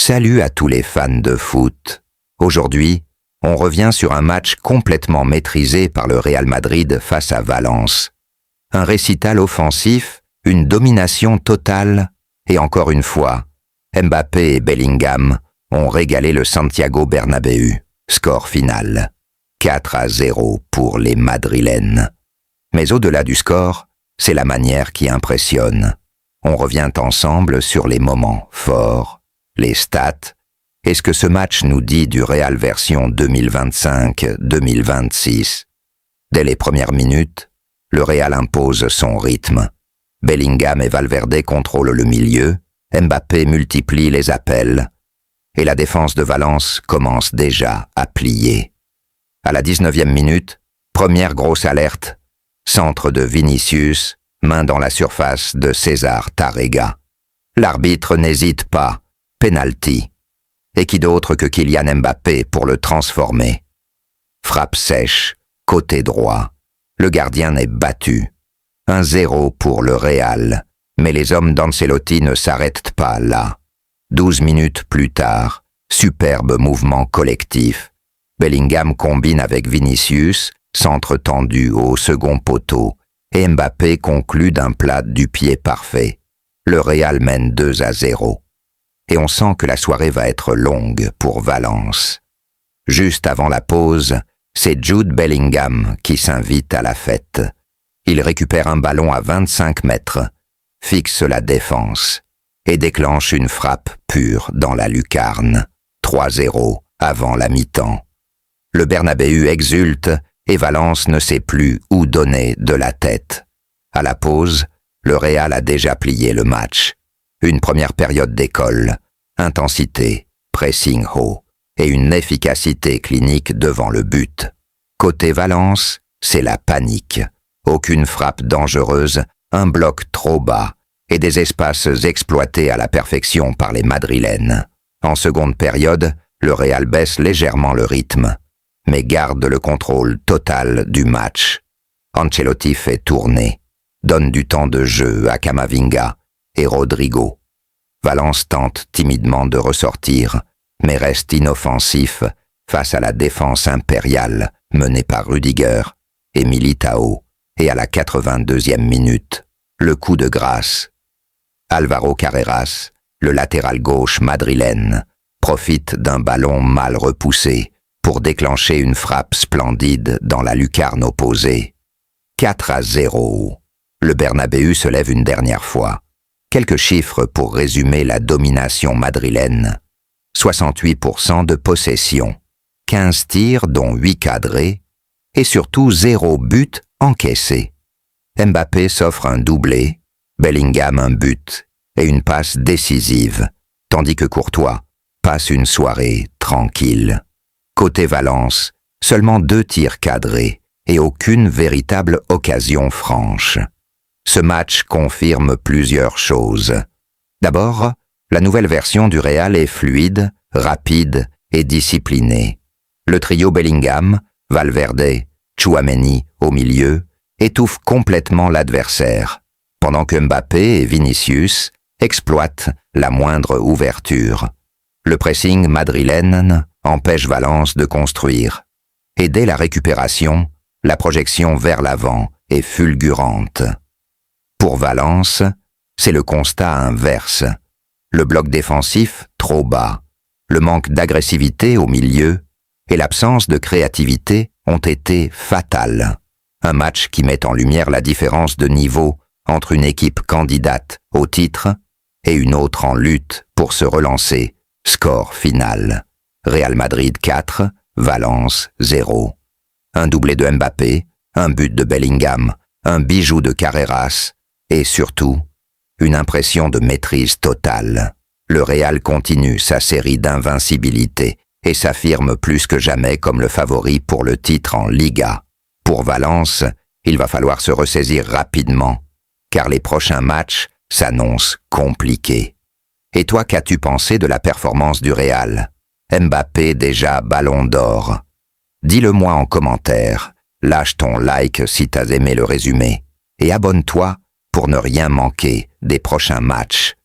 Salut à tous les fans de foot. Aujourd'hui, on revient sur un match complètement maîtrisé par le Real Madrid face à Valence. Un récital offensif, une domination totale, et encore une fois, Mbappé et Bellingham ont régalé le Santiago Bernabéu. Score final, 4-0 pour les Madrilènes. Mais au-delà du score, c'est la manière qui impressionne. On revient ensemble sur les moments forts, les stats, et ce que ce match nous dit du Real version 2025-2026. Dès les premières minutes, le Real impose son rythme. Bellingham et Valverde contrôlent le milieu, Mbappé multiplie les appels, et la défense de Valence commence déjà à plier. À la 19e minute, première grosse alerte, centre de Vinicius, main dans la surface de César Tárrega. L'arbitre n'hésite pas, penalty. Et qui d'autre que Kylian Mbappé pour le transformer. Frappe sèche, côté droit. Le gardien est battu. 1-0 pour le Real, mais les hommes d'Ancelotti ne s'arrêtent pas là. 12 minutes plus tard, superbe mouvement collectif. Bellingham combine avec Vinicius, centre tendu au second poteau, et Mbappé conclut d'un plat du pied parfait. Le Real mène 2-0. Et on sent que la soirée va être longue pour Valence. Juste avant la pause, c'est Jude Bellingham qui s'invite à la fête. Il récupère un ballon à 25 mètres, fixe la défense et déclenche une frappe pure dans la lucarne. 3-0 avant la mi-temps. Le Bernabéu exulte et Valence ne sait plus où donner de la tête. À la pause, le Real a déjà plié le match. Une première période d'école, intensité, pressing haut et une efficacité clinique devant le but. Côté Valence, c'est la panique. Aucune frappe dangereuse, un bloc trop bas et des espaces exploités à la perfection par les Madrilènes. En seconde période, le Real baisse légèrement le rythme, mais garde le contrôle total du match. Ancelotti fait tourner, donne du temps de jeu à Camavinga et Rodrigo. Valence tente timidement de ressortir, mais reste inoffensif face à la défense impériale menée par Rudiger et Militao, et à la 82e minute, le coup de grâce. Álvaro Carreras, le latéral gauche madrilène, profite d'un ballon mal repoussé pour déclencher une frappe splendide dans la lucarne opposée. 4-0. Le Bernabéu se lève une dernière fois. Quelques chiffres pour résumer la domination madrilène. 68% de possession, 15 tirs dont 8 cadrés, et surtout 0 but encaissé. Mbappé s'offre un doublé, Bellingham un but et une passe décisive, tandis que Courtois passe une soirée tranquille. Côté Valence, seulement 2 tirs cadrés et aucune véritable occasion franche. Ce match confirme plusieurs choses. D'abord, la nouvelle version du Real est fluide, rapide et disciplinée. Le trio Bellingham, Valverde, Tchouaméni au milieu étouffe complètement l'adversaire, pendant que Mbappé et Vinicius exploitent la moindre ouverture. Le pressing madrilène empêche Valence de construire. Et dès la récupération, la projection vers l'avant est fulgurante. Pour Valence, c'est le constat inverse. Le bloc défensif trop bas, le manque d'agressivité au milieu et l'absence de créativité ont été fatales. Un match qui met en lumière la différence de niveau entre une équipe candidate au titre et une autre en lutte pour se relancer. Score final. Real Madrid 4, Valence 0. Un doublé de Mbappé, un but de Bellingham, un bijou de Carreras et surtout, une impression de maîtrise totale. Le Real continue sa série d'invincibilité et s'affirme plus que jamais comme le favori pour le titre en Liga. Pour Valence, il va falloir se ressaisir rapidement, car les prochains matchs s'annoncent compliqués. Et toi, qu'as-tu pensé de la performance du Real? Mbappé déjà ballon d'or. Dis-le-moi en commentaire, lâche ton like si t'as aimé le résumé, et abonne-toi pour ne rien manquer des prochains matchs.